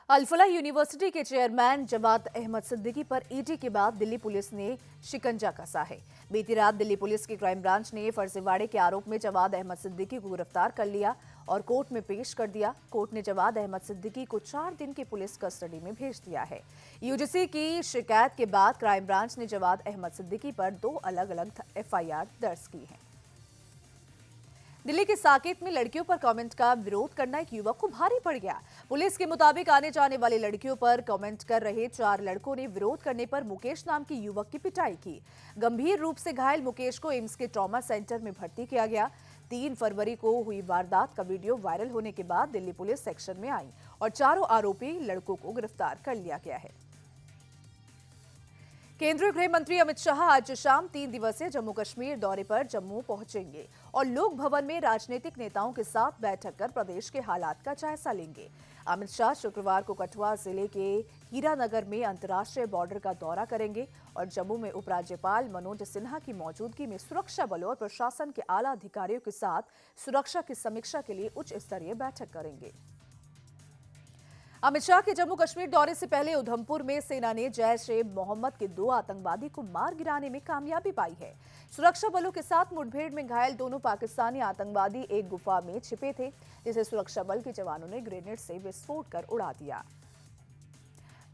Al Falah university के chairman Jawad Ahmad Siddiqui पर ED के बाद दिल्ली पुलिस ने शिकंजा कसा है। बीती रात दिल्ली पुलिस की क्राइम ब्रांच ने फर्जीवाड़े के आरोप में जवाद अहमद सिद्दीकी को गिरफ्तार कर लिया और कोर्ट में पेश कर दिया। कोर्ट ने जवाद अहमद सिद्दीकी को 4 दिन की पुलिस कस्टडी में भेज दिया है। यूजीसी की शिकायत के बाद क्राइम ब्रांच ने जवाद अहमद सिद्दीकी पर 2 अलग-अलग एफआईआर दर्ज की है। दिल्ली के साकेत में लड़कियों पर कमेंट का विरोध करना एक युवक को भारी पड़ गया। पुलिस के मुताबिक आने जाने वाली लड़कियों पर कमेंट कर रहे 4 लड़कों ने विरोध करने पर मुकेश नाम के युवक की पिटाई की। गंभीर रूप से घायल मुकेश को एम्स के ट्रॉमा सेंटर में भर्ती किया गया। 3 फरवरी को हुई वारदात का वीडियो वायरल होने के बाद दिल्ली पुलिस सेक्शन में आई और चारों आरोपी लड़कों को गिरफ्तार कर लिया गया है। केंद्रीय गृह मंत्री अमित शाह आज शाम 3 दिवसीय जम्मू कश्मीर दौरे पर जम्मू पहुंचेंगे और लोक भवन में राजनीतिक नेताओं के साथ बैठक कर प्रदेश के हालात का जायजा लेंगे। अमित शाह शुक्रवार को कठुआ जिले के हीरानगर में अंतर्राष्ट्रीय बॉर्डर का दौरा करेंगे और जम्मू में उपराज्यपाल मनोज सिन्हा की मौजूदगी में सुरक्षा बलों और प्रशासन के आला अधिकारियों के साथ सुरक्षा की समीक्षा के लिए उच्च स्तरीय बैठक करेंगे। अमित शाह के जम्मू कश्मीर दौरे से पहले उधमपुर में सेना ने जैश-ए-मोहम्मद के 2 आतंकवादी को मार गिराने में कामयाबी पाई है। सुरक्षा बलों के साथ मुठभेड़ में घायल दोनों पाकिस्तानी आतंकवादी एक गुफा में छिपे थे, जिसे सुरक्षा बल के जवानों ने ग्रेनेड से विस्फोट कर उड़ा दिया।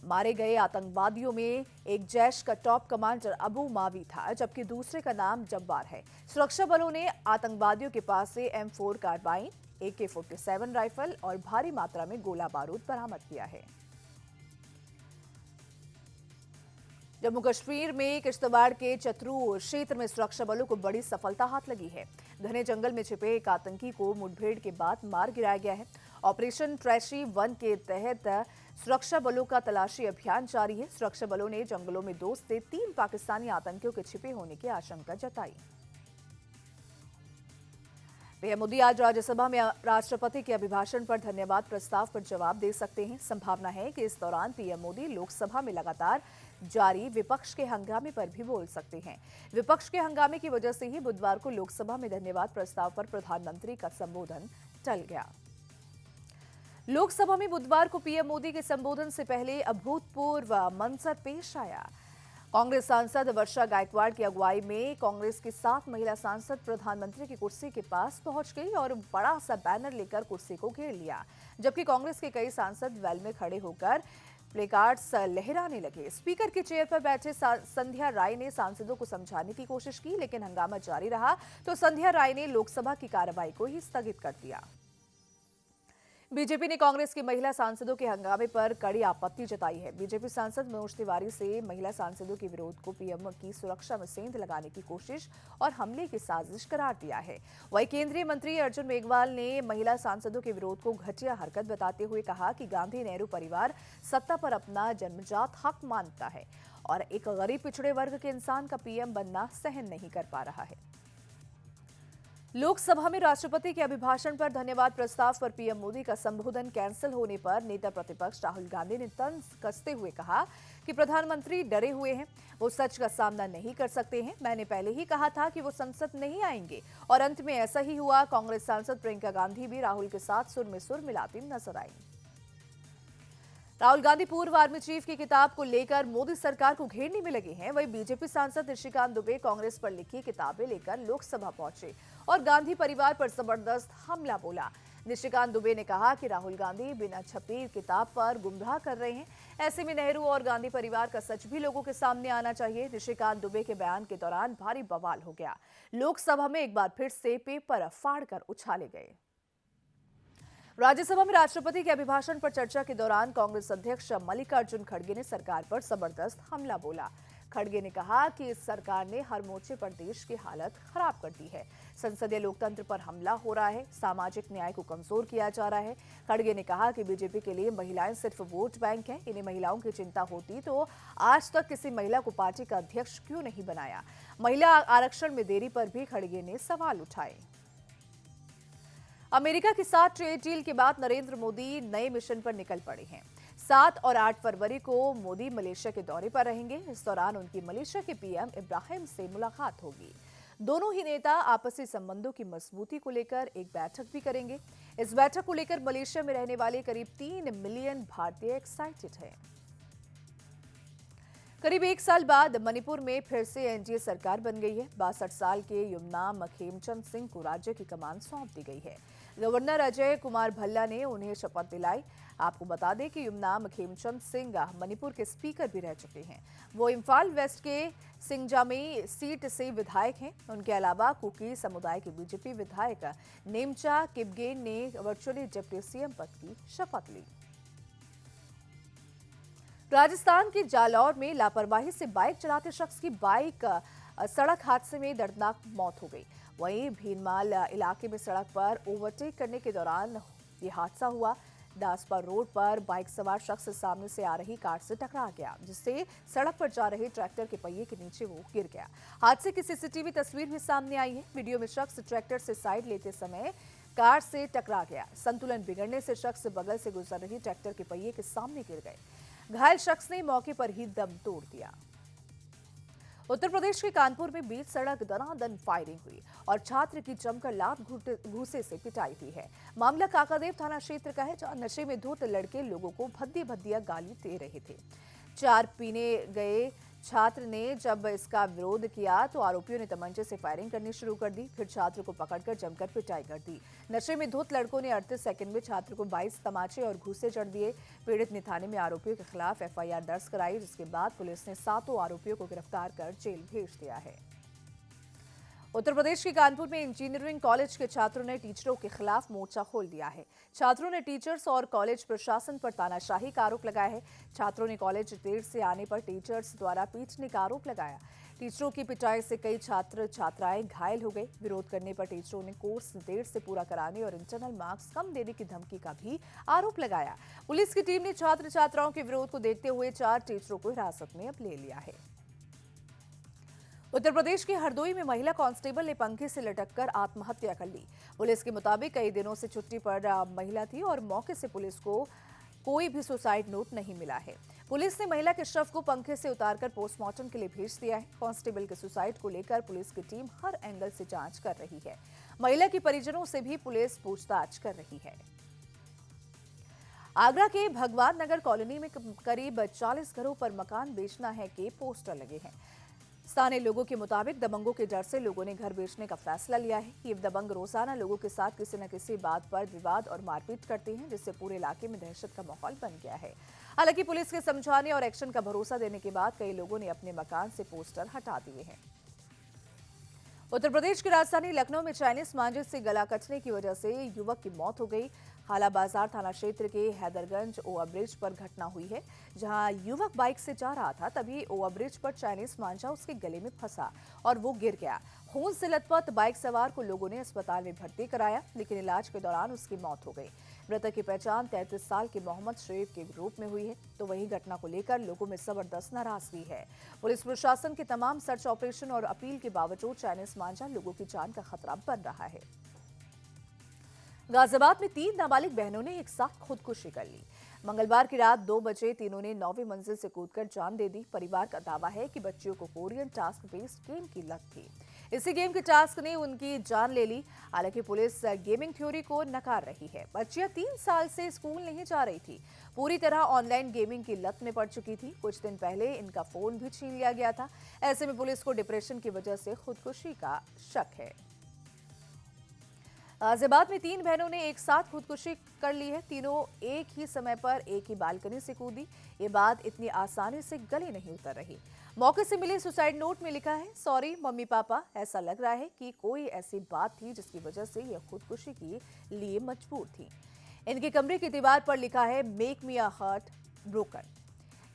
मारे गए आतंकवादियों में एक जैश का टॉप कमांडर अबू मावी था, जबकि दूसरे का नाम जब्बार है। सुरक्षा बलों ने आतंकवादियों के पास से M4 कार्बाइन, AK-47 राइफल और भारी मात्रा में गोला बारूद बरामद किया है। जम्मू कश्मीर में किश्तवाड़ के चतरू क्षेत्र में सुरक्षा बलों को बड़ी सफलता हाथ लगी है। घने जंगल में छिपे एक आतंकी को मुठभेड़ के बाद मार गिराया गया है। ऑपरेशन ट्रैशी 1 के तहत सुरक्षा बलों का तलाशी अभियान जारी है। सुरक्षा बलों ने जंगलों में 2 से 3 पाकिस्तानी आतंकियों के छिपे होने की आशंका जताई। पीएम मोदी आज राज्यसभा में राष्ट्रपति के अभिभाषण पर धन्यवाद प्रस्ताव पर जवाब दे सकते हैं। संभावना है कि इस दौरान पीएम मोदी लोकसभा में लगातार जारी विपक्ष के हंगामे पर भी बोल सकते हैं। विपक्ष के हंगामे की वजह से ही बुधवार को लोकसभा में धन्यवाद प्रस्ताव पर प्रधानमंत्री का संबोधन टल गया। लोकसभा में बुधवार को पीएम मोदी के संबोधन से पहले अभूतपूर्व मंजर पेश आया। कांग्रेस सांसद वर्षा गायकवाड़ की अगुवाई में कांग्रेस की 7 महिला सांसद प्रधानमंत्री की कुर्सी के पास पहुंच गई और बड़ा सा बैनर लेकर कुर्सी को घेर लिया, जबकि कांग्रेस के कई सांसद वेल में खड़े होकर प्लेकार्ड्स लहराने लगे। स्पीकर के चेयर पर बैठे संध्या राय ने सांसदों को समझाने की कोशिश की, लेकिन हंगामा जारी रहा तो संध्या राय ने लोकसभा की कार्रवाई को ही स्थगित कर दिया। बीजेपी ने कांग्रेस की महिला सांसदों के हंगामे पर कड़ी आपत्ति जताई है। बीजेपी सांसद मनोज तिवारी से महिला सांसदों के विरोध को पीएम की सुरक्षा में सेंध लगाने की कोशिश और हमले की साजिश करार दिया है। वहीं केंद्रीय मंत्री अर्जुन मेघवाल ने महिला सांसदों के विरोध को घटिया हरकत बताते हुए कहा कि गांधी नेहरू परिवार सत्ता पर अपना जन्मजात हक मानता है और एक गरीब पिछड़े वर्ग के इंसान का पीएम बनना सहन नहीं कर पा रहा है। लोकसभा में राष्ट्रपति के अभिभाषण पर धन्यवाद प्रस्ताव पर पीएम मोदी का संबोधन कैंसिल होने पर नेता प्रतिपक्ष राहुल गांधी ने तंज कसते हुए कहा कि प्रधानमंत्री डरे हुए हैं, वो सच का सामना नहीं कर सकते हैं। मैंने पहले ही कहा था कि वो संसद नहीं आएंगे और अंत में ऐसा ही हुआ। कांग्रेस सांसद प्रियंका गांधी भी राहुल के साथ सुर में सुर मिलाती नजर आई। राहुल गांधी पूर्व आर्मी चीफ की किताब को लेकर मोदी सरकार को घेरने में लगे हैं। वहीं बीजेपी सांसद निशिकांत दुबे कांग्रेस पर लिखी किताबें लेकर लोकसभा पहुंचे और गांधी परिवार पर जबरदस्त हमला बोला। निशिकांत दुबे ने कहा कि राहुल गांधी बिना छपी किताब पर गुमराह कर रहे हैं। ऐसे में नेहरू और गांधी परिवार का सच भी लोगों के सामने आना चाहिए। निशिकांत दुबे के बयान के दौरान भारी बवाल हो गया। लोकसभा में एक बार फिर से पेपर फाड़कर उछाले गए। राज्यसभा में राष्ट्रपति के अभिभाषण पर चर्चा के दौरान कांग्रेस अध्यक्ष मल्लिकार्जुन खड़गे ने सरकार पर जबरदस्त हमला बोला। खड़गे ने कहा कि इस सरकार ने हर मोर्चे पर देश की हालत खराब कर दी है। संसदीय लोकतंत्र पर हमला हो रहा है, सामाजिक न्याय को कमजोर किया जा रहा है। खड़गे ने कहा कि बीजेपी के लिए महिलाएं सिर्फ वोट बैंक है। इन्हें महिलाओं की चिंता होती तो आज तक किसी महिला को पार्टी का अध्यक्ष क्यों नहीं बनाया। महिला आरक्षण में देरी पर भी खड़गे ने सवाल उठाए। अमेरिका के साथ ट्रेड डील के बाद नरेंद्र मोदी नए मिशन पर निकल पड़े हैं। 7 और 8 फरवरी को मोदी मलेशिया के दौरे पर रहेंगे। इस दौरान उनकी मलेशिया के पीएम इब्राहिम से मुलाकात होगी। दोनों ही नेता आपसी संबंधों की मजबूती को लेकर एक बैठक भी करेंगे। इस बैठक को लेकर मलेशिया में रहने वाले करीब 3 मिलियन भारतीय एक्साइटेड हैं। करीब 1 साल बाद मणिपुर में फिर से एनडीए सरकार बन गई है। 62 साल के युमनाम खेमचंद सिंह को राज्य की कमान सौंप दी गई है। गवर्नर अजय कुमार भल्ला ने उन्हें शपथ दिलाई। आपको बता दें कि युमनाम खेमचंद सिंह मणिपुर के स्पीकर भी रह चुके हैं। वो इम्फाल वेस्ट के सिंगजामई सीट से विधायक हैं। उनके अलावा कुकी समुदाय के बीजेपी विधायक नेमचा किपगेन ने वर्चुअली डिप्टी सीएम पद की शपथ ली। राजस्थान के जालौर में लापरवाही से बाइक चलाते शख्स की बाइक सड़क हादसे में दर्दनाक मौत हो गई। वहीं भीनमाल इलाके में सड़क पर ओवरटेक करने के दौरान ये हादसा हुआ। दासपा रोड पर बाइक सवार शख्स सामने से आ रही कार से टकरा गया, जिससे सड़क पर जा रहे ट्रैक्टर के पहिए के नीचे वो गिर गया। हादसे की सीसीटीवी तस्वीर भी सामने आई है। वीडियो में शख्स ट्रैक्टर से साइड लेते समय कार से टकरा गया। संतुलन बिगड़ने से शख्स बगल से गुजर रही ट्रैक्टर के पहिए के सामने गिर गए। घायल शख्स ने मौके पर ही दम तोड़ दिया। उत्तर प्रदेश के कानपुर में बीच सड़क दनादन फायरिंग हुई और छात्र की जमकर लात घूंसे से पिटाई हुई है। मामला काकादेव थाना क्षेत्र का है, जहां नशे में धुत लड़के लोगों को भद्दी भद्दियां गाली दे रहे थे। चार पीने गए छात्र ने जब इसका विरोध किया तो आरोपियों ने तमंचे से फायरिंग करनी शुरू कर दी। फिर छात्र को पकड़कर जमकर पिटाई कर दी। नशे में धुत लड़कों ने 38 सेकंड में छात्र को 22 तमाचे और घूंसे चढ़ दिए। पीड़ित ने थाने में आरोपियों के खिलाफ एफआईआर दर्ज कराई, जिसके बाद पुलिस ने 7 आरोपियों को गिरफ्तार कर जेल भेज दिया है। उत्तर प्रदेश के कानपुर में इंजीनियरिंग कॉलेज के छात्रों ने टीचरों के खिलाफ मोर्चा खोल दिया है। छात्रों ने टीचर्स और कॉलेज प्रशासन पर तानाशाही का आरोप लगाया है। छात्रों ने कॉलेज देर से आने पर टीचर्स द्वारा पीटने का आरोप लगाया। टीचरों की पिटाई से कई छात्र छात्राएं घायल हो गए। विरोध करने पर टीचरों ने कोर्स देर से पूरा कराने और इंटरनल मार्क्स कम देने की धमकी का भी आरोप लगाया। पुलिस की टीम ने छात्र छात्राओं के विरोध को देखते हुए 4 टीचरों को हिरासत में अब ले लिया है। उत्तर प्रदेश के हरदोई में महिला कांस्टेबल ने पंखे से लटककर आत्महत्या कर ली। पुलिस के मुताबिक कई दिनों से छुट्टी पर महिला थी और मौके से पुलिस को कोई भी सुसाइड नोट नहीं मिला है। पुलिस ने महिला के शव को पंखे से उतारकर पोस्टमार्टम के लिए भेज दिया है। कांस्टेबल के सुसाइड को लेकर पुलिस की टीम हर एंगल से जांच कर रही है। महिला के परिजनों से भी पुलिस पूछताछ कर रही है। आगरा के भगवान नगर कॉलोनी में करीब 40 घरों पर मकान बेचना है के पोस्टर लगे हैं। स्थानीय लोगों के मुताबिक दबंगों के डर से लोगों ने घर बेचने का फैसला लिया है। ये दबंग रोजाना लोगों के साथ किसी न किसी बात पर विवाद और मारपीट करते हैं, जिससे पूरे इलाके में दहशत का माहौल बन गया है। हालांकि पुलिस के समझाने और एक्शन का भरोसा देने के बाद कई लोगों ने अपने मकान से पोस्टर हटा दिए हैं। उत्तर प्रदेश की राजधानी लखनऊ में चाइनीज मांझे से गला कटने की वजह से युवक की मौत हो गई। हाला बाजार थाना क्षेत्र के हैदरगंज ओवरब्रिज पर घटना हुई है, जहां युवक बाइक से जा रहा था। तभी ओवरब्रिज पर चाइनीज मांझा उसके गले में फंसा और वो गिर गया। खून से लथपथ बाइक सवार को लोगों ने अस्पताल में भर्ती कराया, लेकिन इलाज के दौरान उसकी मौत हो गई। मृतक की पहचान 33 साल के मोहम्मद शरीफ के रूप में हुई है। तो वही घटना को लेकर लोगों में जबरदस्त नाराजगी है। पुलिस प्रशासन के तमाम सर्च ऑपरेशन और अपील के बावजूद चाइनीज मांझा लोगों की जान का खतरा बन रहा है। गाजियाबाद में 3 नाबालिग बहनों ने एक साथ खुदकुशी कर ली। मंगलवार की रात 2 बजे तीनों ने 9वीं मंजिल से कूदकर जान दे दी। परिवार का दावा है कि बच्चियों को कोरियन टास्क बेस्ड गेम की लत थी। इसी गेम के टास्क ने उनकी जान ले ली। हालांकि पुलिस गेमिंग थ्योरी को नकार रही है। बच्चियां 3 साल से स्कूल नहीं जा रही थी, पूरी तरह ऑनलाइन गेमिंग की लत में पड़ चुकी थी। कुछ दिन पहले इनका फोन भी छीन लिया गया था। ऐसे में पुलिस को डिप्रेशन की वजह से खुदकुशी का शक है। गाजियाबाद में 3 बहनों ने एक साथ खुदकुशी कर ली है। तीनों एक ही समय पर एक ही बालकनी से कूदी। ये बात इतनी आसानी से गले नहीं उतर रही। मौके से मिले सुसाइड नोट में लिखा है, सॉरी मम्मी पापा। ऐसा लग रहा है कि कोई ऐसी बात थी जिसकी वजह से ये खुदकुशी के लिए मजबूर थी। इनके कमरे की दीवार पर लिखा है, make me a heart broken.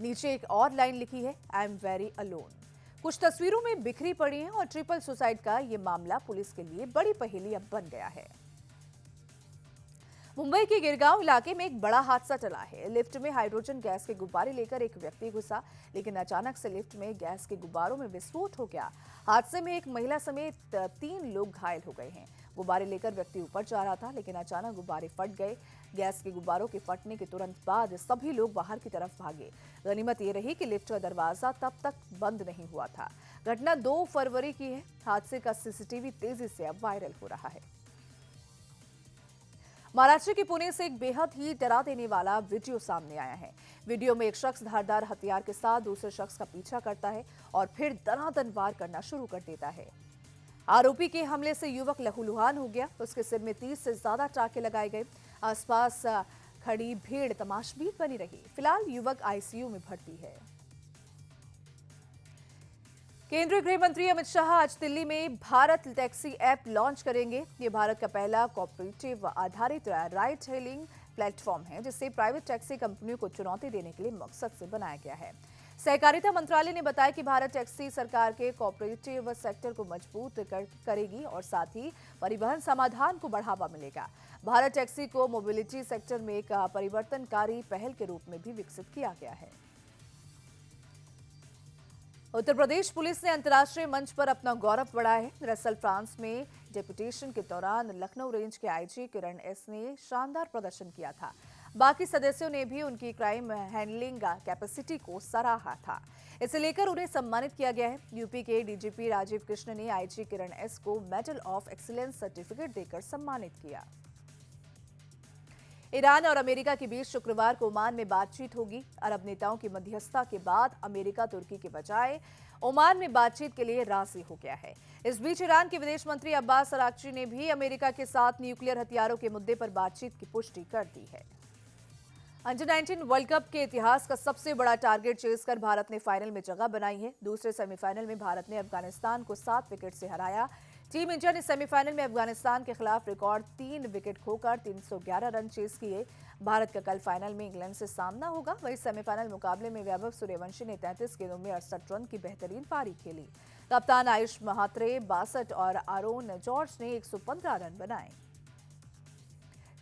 नीचे एक और लाइन लिखी है, आई एम वेरी अलोन। कुछ तस्वीरों में बिखरी पड़ी हैं और ट्रिपल सुसाइड का ये मामला पुलिस के लिए बड़ी पहेली अब बन गया है। मुंबई के गिरगांव इलाके में एक बड़ा हादसा टला है। लिफ्ट में हाइड्रोजन गैस के गुब्बारे लेकर एक व्यक्ति घुसा, लेकिन अचानक से लिफ्ट में गैस के गुब्बारों में विस्फोट हो गया। हादसे में एक महिला समेत 3 लोग घायल हो गए हैं। गुब्बारे लेकर व्यक्ति ऊपर जा रहा था, लेकिन अचानक गुब्बारे फट गए। गैस के गुब्बारों के फटने के तुरंत बाद सभी लोग बाहर की तरफ भागे। गनीमत ये रही कि लिफ्ट का दरवाजा तब तक बंद नहीं हुआ था। घटना 2 फरवरी की है। हादसे का सीसीटीवी तेजी से अब वायरल हो रहा है। महाराष्ट्र के पुणे से एक बेहद ही डरा देने वाला वीडियो सामने आया है। वीडियो में एक शख्स धारदार हथियार के साथ दूसरे शख्स का पीछा करता है और फिर दनादन वार करना शुरू कर देता है। आरोपी के हमले से युवक लहूलुहान हो गया। उसके सिर में 30 से ज्यादा टाके लगाए गए। आसपास खड़ी भीड़ तमाशबीन बनी रही। फिलहाल युवक आईसीयू में भर्ती है। केंद्रीय गृह मंत्री अमित शाह आज दिल्ली में भारत टैक्सी ऐप लॉन्च करेंगे। ये भारत का पहला कोऑपरेटिव आधारित राइड हेलिंग प्लेटफॉर्म है, जिसे प्राइवेट टैक्सी कंपनियों को चुनौती देने के लिए मकसद से बनाया गया है। सहकारिता मंत्रालय ने बताया कि भारत टैक्सी सरकार के कोऑपरेटिव सेक्टर को मजबूत करेगी और साथ ही परिवहन समाधान को बढ़ावा मिलेगा। भारत टैक्सी को मोबिलिटी सेक्टर में एक परिवर्तनकारी पहल के रूप में भी विकसित किया गया है। उत्तर प्रदेश पुलिस ने अंतर्राष्ट्रीय मंच पर अपना गौरव बढ़ाया है। दरअसल फ्रांस में डेपुटेशन के दौरान लखनऊ रेंज के आईजी किरण एस ने शानदार प्रदर्शन किया था। बाकी सदस्यों ने भी उनकी क्राइम हैंडलिंग कैपेसिटी को सराहा था। इसे लेकर उन्हें सम्मानित किया गया है। यूपी के डीजीपी राजीव कृष्ण ने आईजी किरण एस को मेडल ऑफ एक्सीलेंस सर्टिफिकेट देकर सम्मानित किया। ईरान और अमेरिका के बीच शुक्रवार को ओमान में बातचीत होगी। अरब नेताओं की मध्यस्थता के बाद अमेरिका तुर्की के बजाय ओमान में बातचीत के लिए राजी हो गया है। इस बीच ईरान के विदेश मंत्री अब्बास अराक्ची ने भी अमेरिका के साथ न्यूक्लियर हथियारों के मुद्दे पर बातचीत की पुष्टि कर दी है। अंडर-19 वर्ल्ड कप के इतिहास का सबसे बड़ा टारगेट चेज कर भारत ने फाइनल में जगह बनाई है। दूसरे सेमीफाइनल में भारत ने अफगानिस्तान को 7 विकेट से हराया। टीम इंडिया ने सेमीफाइनल में अफगानिस्तान के खिलाफ रिकॉर्ड 3 विकेट खोकर 311 रन चेज किए। भारत का कल फाइनल में इंग्लैंड से सामना होगा। वहीं सेमीफाइनल मुकाबले में वैभव सूर्यवंशी ने 33 गेंदों में 68 रन की बेहतरीन पारी खेली। कप्तान आयुष महात्रे 62 और आरोन जॉर्ज ने 115 रन बनाए।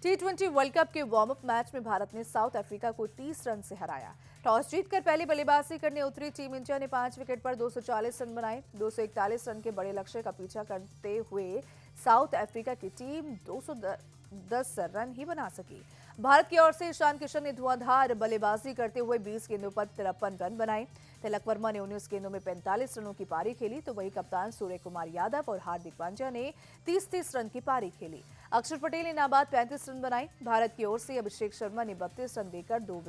T20 वर्ल्ड कप के वार्म अप मैच में भारत ने साउथ अफ्रीका को 30 रन से हराया। टॉस जीतकर पहले बल्लेबाजी करने उतरी टीम इंडिया ने 5 विकेट पर 240 रन बनाए। 241 रन के बड़े लक्ष्य का पीछा करते हुए साउथ अफ्रीका की टीम 210 रन ही बना सकी। भारत की ओर से ईशान किशन ने धुआंधार बल्लेबाजी करते हुए 20 गेंदों पर 53 रन बनाए। तिलक वर्मा ने 19 गेंदों में 45 रनों की पारी खेली, तो वही कप्तान सूर्य कुमार यादव और हार्दिक पांड्या ने 30-30 रन की पारी खेली। अक्षर पटेल ने नाबाद 35 रन बनाए। भारत की ओर से अभिषेक शर्मा ने 32 रन देकर 2 विकेट